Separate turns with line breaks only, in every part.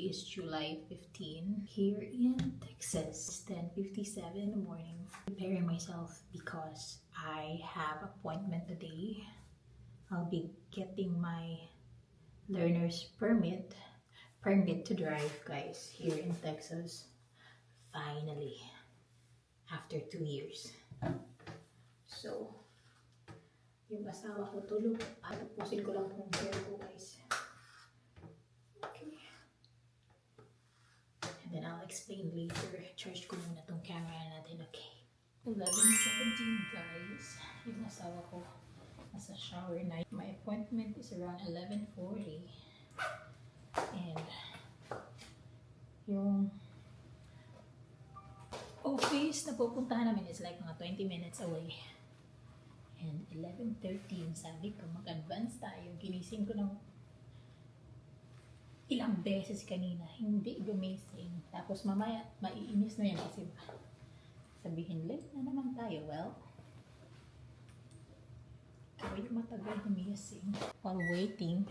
Today is July 15 here in Texas. It's 10:57 in the morning. Preparing myself because I have appointment today. I'll be getting my learner's permit to drive, guys, here in Texas. Finally, after 2 years. So, yung asawa ko tulog. Tapusin ko lang kung hair ko, guys. Okay. And then I'll explain later. Charge ko muna tong camera natin, okay? 11:17, guys. Yung asawa ko nasa shower na. My appointment is around 11:40. And yung office na pupuntahan namin is like mga 20 minutes away. And 11:13, sabi ko mag-advance tayo. Ginising ko ng ilang beses kanina. Hindi gumising. Tapos mamaya, maiinis na yan kasi sabihin, late na naman tayo. Well, kaya matagal gumising. While waiting,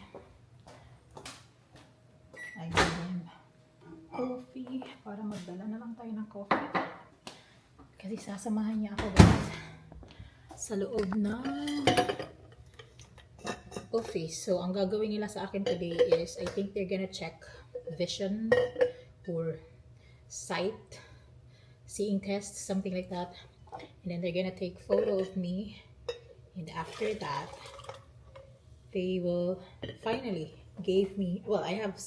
I give them coffee para magdala na lang tayo ng coffee. Kasi sasamahan niya ako, guys, sa loob ng office. So, ang gagawin nila sa akin today is, I think they're gonna check vision or sight, seeing test, something like that. And then they're gonna take photo of me. And after that, they will finally give me, well, I have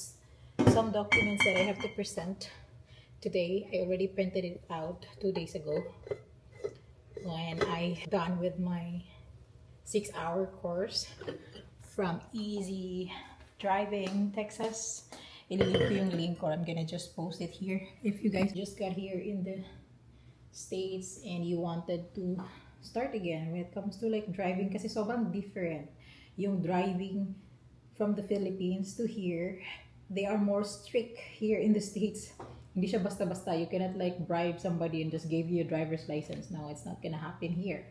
some documents that I have to present today. I already printed it out 2 days ago when I done with my 6-hour course from Easy Driving Texas. Ililink ko yung link or I'm gonna just post it here. If you guys just got here in the States and you wanted to start again when it comes to like driving, kasi sobrang different yung driving from the Philippines to here. They are more strict here in the States. Hindi siya basta-basta. You cannot like bribe somebody and just give you a driver's license. No, it's not gonna happen here.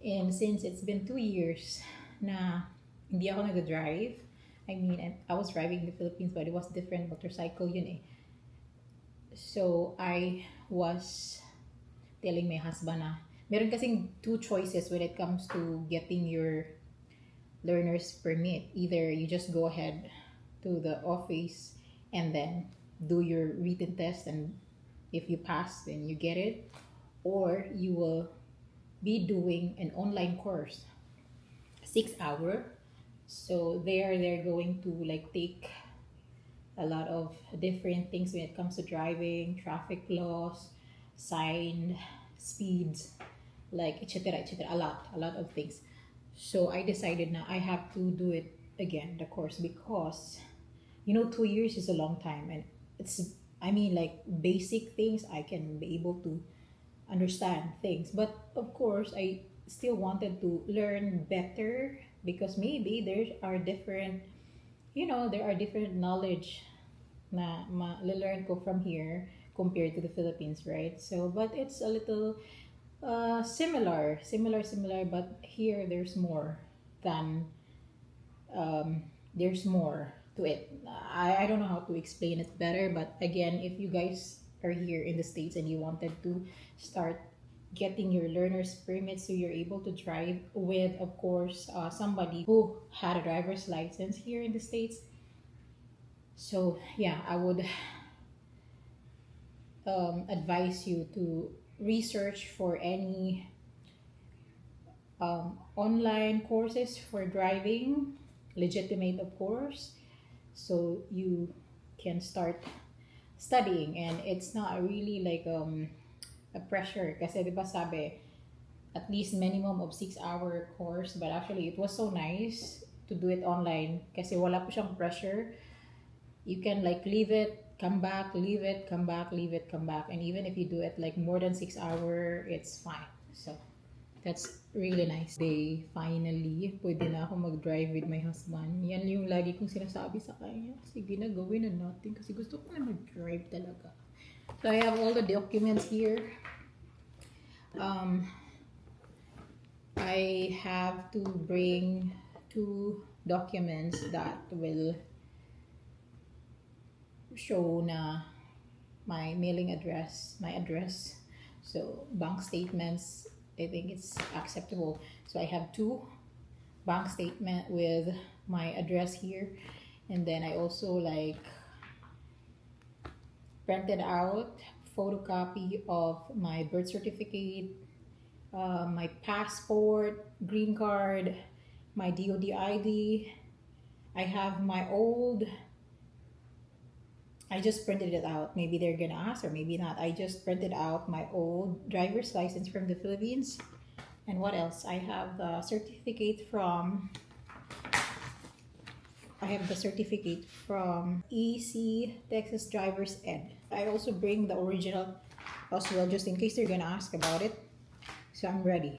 And since it's been 2 years na hindi ako nag-drive, I mean, I was driving in the Philippines but it was different. Motorcycle yun eh. So, I was telling my husband na meron kasing 2 choices when it comes to getting your learner's permit. Either you just go ahead to the office and then do your written test, and if you pass, then you get it. Or you will be doing an online course, 6-hour. So they're going to like take a lot of different things when it comes to driving, traffic laws, sign, speeds, like etc. a lot of things. So I decided now I have to do it again, the course, because 2 years is a long time, and it's, I mean, like basic things I can be able to understand things, but of course I still wanted to learn better because maybe there are different knowledge na ma-learn ko from here compared to the Philippines, right? So, but it's a little similar, but here there's more than there's more to it. I don't know how to explain it better, but again, if you guys are here in the States and you wanted to start getting your learner's permit so you're able to drive with, of course, somebody who had a driver's license here in the States. So yeah, I would advise you to research for any online courses for driving, legitimate of course, so you can start studying. And it's not really like a pressure kasi diba sabi at least minimum of 6-hour course, but actually it was so nice to do it online kasi wala po siyang pressure. You can like leave it, come back, leave it, come back, leave it, come back, and even if you do it like more than 6 hour, it's fine. So that's really nice. They finally, pwede na ako mag-drive with my husband. Yan yung lagi kong sinasabi sa kanya. Sige na, gawin na natin kasi gusto ko na mag-drive talaga. So I have all the documents here. I have to bring 2 documents that will show na my mailing address, my address. So bank statements, I think it's acceptable. So I have two bank statement with my address here, and then I also like printed out photocopy of my birth certificate, my passport, green card, my DOD ID. I have my old, I just printed it out. Maybe they're gonna ask, or maybe not. I just printed out my old driver's license from the Philippines. And what else? I have the certificate from EC Texas Driver's Ed. I also bring the original as well, just in case they're gonna ask about it. So I'm ready.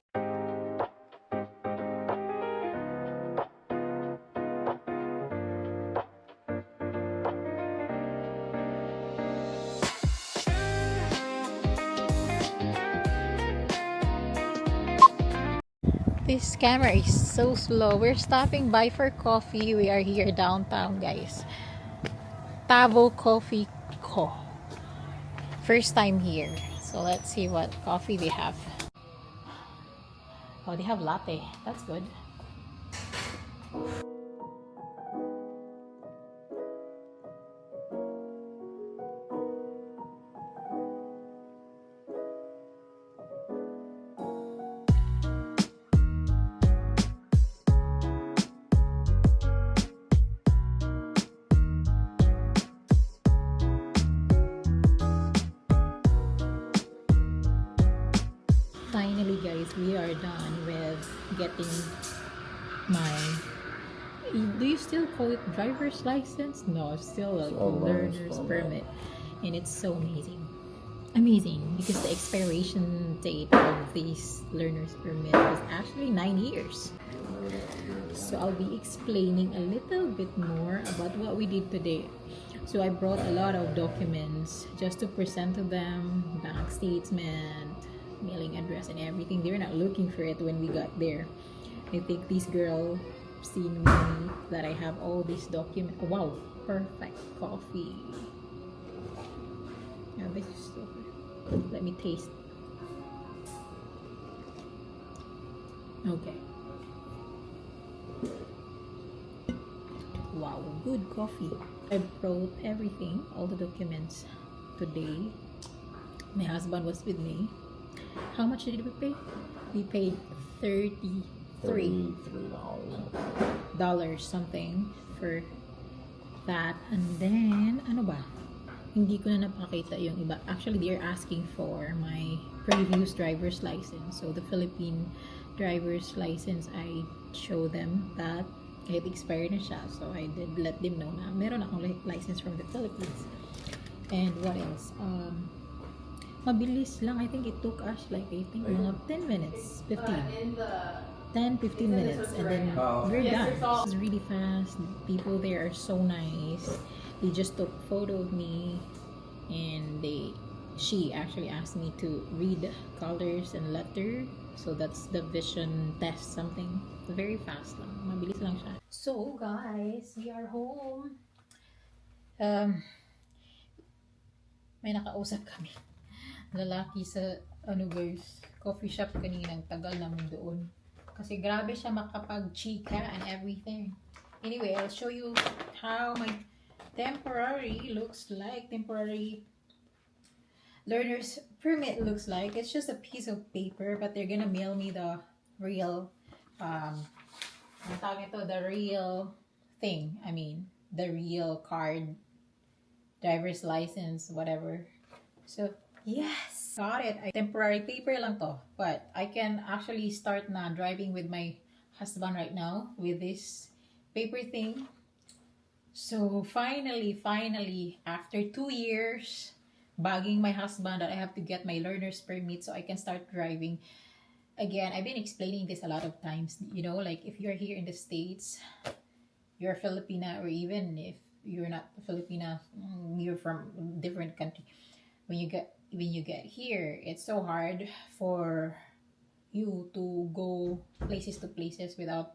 This camera is so slow. We're stopping by for coffee. We are here downtown, guys. Tavo Coffee Co. First time here. So let's see what coffee they have. Oh, they have latte. That's good. Finally, guys, we are done with getting my, do you still call it driver's license? No, it's still a learner's permit. And it's so amazing, because the expiration date of this learner's permit is actually 9 years. So I'll be explaining a little bit more about what we did today. So I brought a lot of documents just to present to them, bank statement, mailing address, and everything. They're not looking for it when we got there. I think this girl seen me that I have all these documents. Wow, perfect coffee. Yeah, this is so good. Let me taste. Okay. Wow, good coffee. I brought everything, all the documents today. My husband was with me. How much did we pay? We paid $33 something for that. And then, ano ba? Hindi ko na napakita yung iba. Actually, they're asking for my previous driver's license. So, the Philippine driver's license, I show them that it expired na siya. So, I did let them know na meron akong license from the Philippines. And what else? Mabilis lang. I think it took us like, mga 10 minutes, 15. 10-15 minutes, and then we're done. It was really fast. People there are so nice. They just took photo of me, and she actually asked me to read colors and letter. So that's the vision test something. Very fast lang. Mabilis lang siya. So guys, we are home. May nakausap kami. Lalaki sa guys, coffee shop kaninang tagal namin doon. Kasi grabe siya makapag-chika and everything. Anyway, I'll show you how my temporary learner's permit looks like. It's just a piece of paper, but they're gonna mail me the real, the real thing. I mean, the real card, driver's license, whatever. So, yes! Got it. Temporary paper lang to. But I can actually start na driving with my husband right now with this paper thing. So finally, after 2 years, bugging my husband that I have to get my learner's permit so I can start driving. Again, I've been explaining this a lot of times. Like if you're here in the States, you're a Filipina, or even if you're not a Filipina, you're from a different country. When you get here, it's so hard for you to go places to places without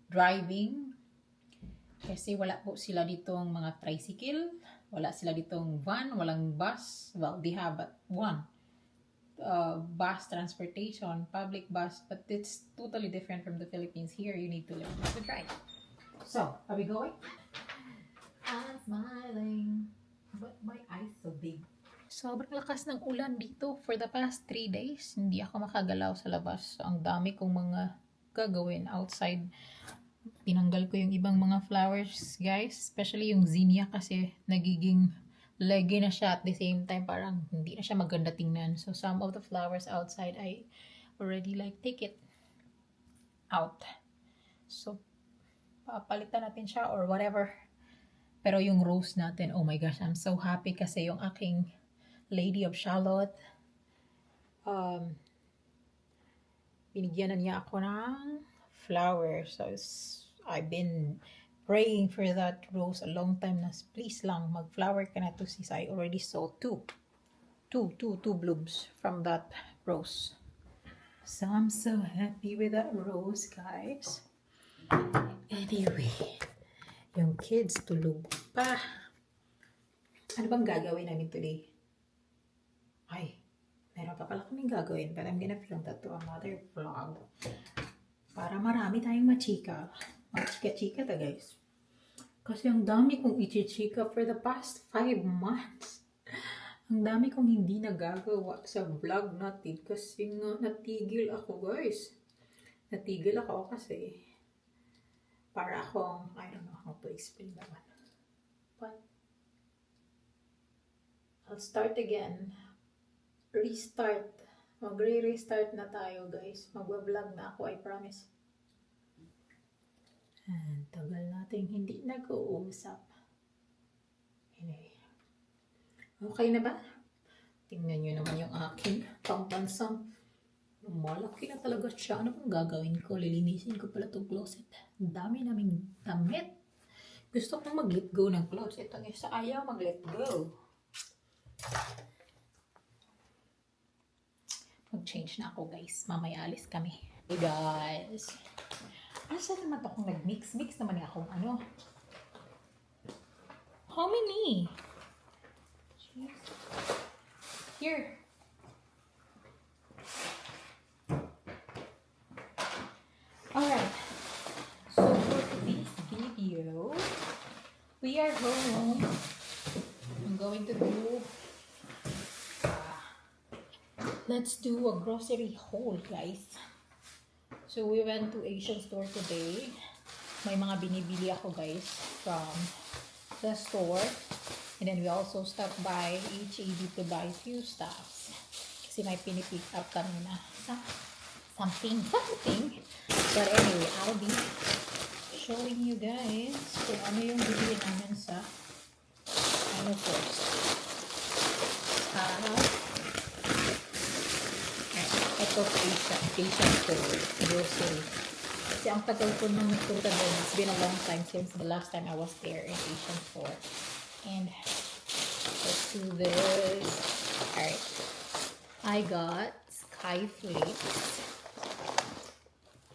driving. Kasi wala po sila ditong mga tricycle. Wala sila ditong van, walang bus. Well, they have but one bus transportation, public bus, but it's totally different from the Philippines. Here, you need to learn how to drive. So, are we going? I'm smiling, but my eyes so big. Sobrang lakas ng ulan dito for the past 3 days. Hindi ako makagalaw sa labas. So, ang dami kong mga gagawin outside. Tinanggal ko yung ibang mga flowers, guys. Especially yung zinnia kasi nagiging leggy na siya at the same time. Parang hindi na siya maganda tingnan. So, some of the flowers outside, I already like take it out. So, papalitan natin siya or whatever. Pero yung rose natin, oh my gosh, I'm so happy kasi yung aking Lady of Charlotte, binigyan na niya ako ng flowers. So, I've been praying for that rose a long time na please lang, mag-flower ka na to sis. I already saw two blooms from that rose. So, I'm so happy with that rose, guys. Anyway, yung kids tulog pa. Ano bang gagawin namin today? Ay, meron pa pala kaming gagawin, but I'm gonna film that to another vlog. Para marami tayong machika. Machika-chika ta, guys. Kasi ang dami kong ichichika for the past 5 months. Ang dami kong hindi nagagawa sa vlog natin kasi nga natigil ako, guys. Natigil ako kasi para akong, I don't know how to explain that one. But I'll start again. Restart. Magre-restart na tayo, guys. Magwa-vlog na ako, I promise. And tagal natin hindi nag-uusap. Anyway. Okay na ba? Tingnan nyo naman yung aking pambansang. Malaki na talaga siya. Ano bang gagawin ko? Lilinisin ko pala itong closet. Ang dami naming damit. Gusto kong mag-let go ng closet. Ang isa ayaw mag-let go. Mag-change na ako, guys. Mamaya alis kami. Hey, guys. Asa naman ito kung nag-mix? Mix naman niya akong ano. How many? Jeez. Here. Alright. So, for this video, we are home. I'm going to do let's do a grocery haul, guys. So, we went to Asian store today. May mga binibili ako, guys, from the store. And then we also stopped by HEB to buy a few stuffs. Kasi may pinipick up kami na something. But anyway, I'll be showing you guys kung ano yung bibili namin sa ano first. Ito Asian store, grocery. Kasi ang tagal ko nang nagpunta doon. It's been a long time since the last time I was there in Asian store. And let's do this. Alright. I got Sky Flakes.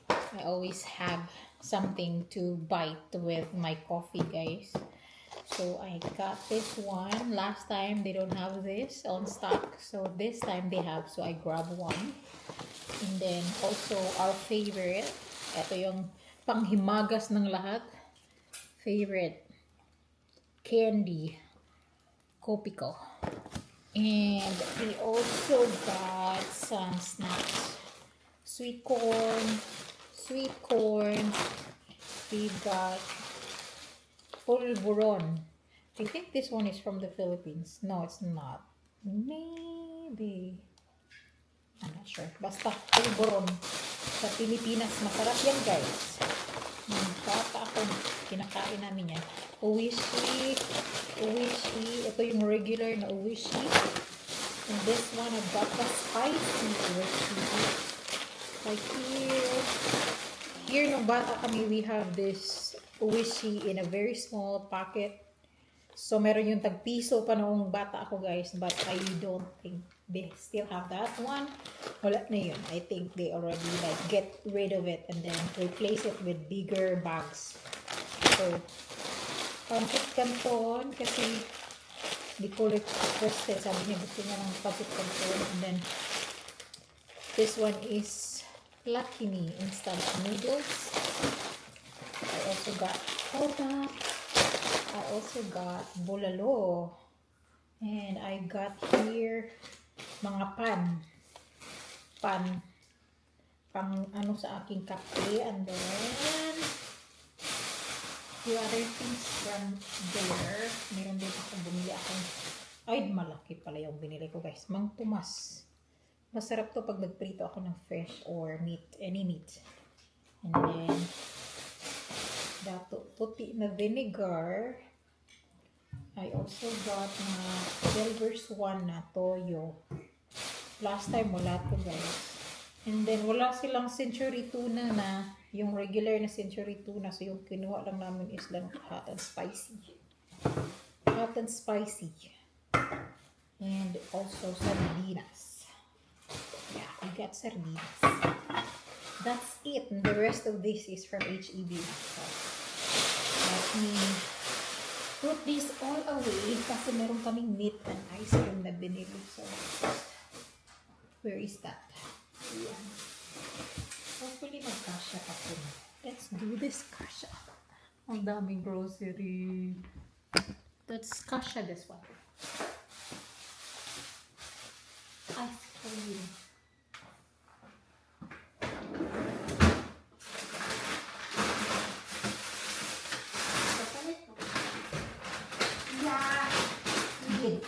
I always have something to bite with my coffee, guys. So I got this one. Last time they don't have this on stock. So this time they have. So I grabbed one. And then also our favorite. Ito yung panghimagas ng lahat. Favorite. Candy. Kopiko. And we also got some snacks. Sweet corn. We've got pulburon. I think this one is from the Philippines. No, it's not. Maybe. I'm not sure. Basta pulburon. Sa Pilipinas, masarap yan, guys. Bata ako, kinakain namin yan. Uwishi. Ito yung regular na uwishi. And this one, I've got the spicy uwishi. Like here nung bata kami, we have this uwishi in a very small packet. So, meron yung tagpiso pa noong bata ako, guys. But I don't think they still have that one. Wala na yun. I think they already like get rid of it and then replace it with bigger bags. So, pancit canton kasi Di ko requested. Sabi niya gusto niya ng pancit canton. And then, this one is Lucky Me instant noodles. I also got Otak. I also got Bulalo. And I got here mga pan pang ano sa aking kape, and then the other things from there. Meron din ako bumili akong, ay malaki pala yung binili ko guys, Mang Tomas. Masarap to pag nagprito ako ng fish or meat, any meat. And then dato puti na vinegar. I also got na Silver's one na toyo. Last time wala to guys. And then wala silang century tuna na yung regular na century tuna. So yung kinuha lang namin is lang hot and spicy. Hot and spicy. And also sardinas. Yeah, we got sardinas. That's it. And the rest of this is from HEB. So, let me put this all away kasi meron kaming meat and ice cream na binili. So, where is that? Ayan. Hopefully magkasya pa po. Let's do this kasya. Ang daming grocery. Let's kasya this one. Ice cream. Yeah. Good.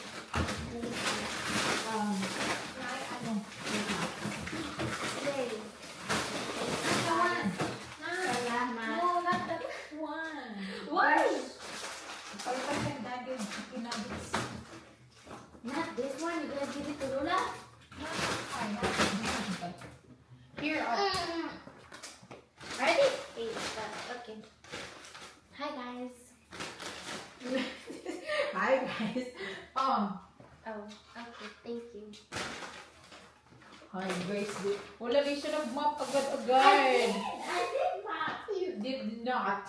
Not this one, you're gonna give it to Lola?
Here,
Ready? Okay. Hi guys.
Hi guys.
Oh, okay, thank you.
Hi guys. Wala rin siya nag-map agad-agad.
I did, Mom.
You did not.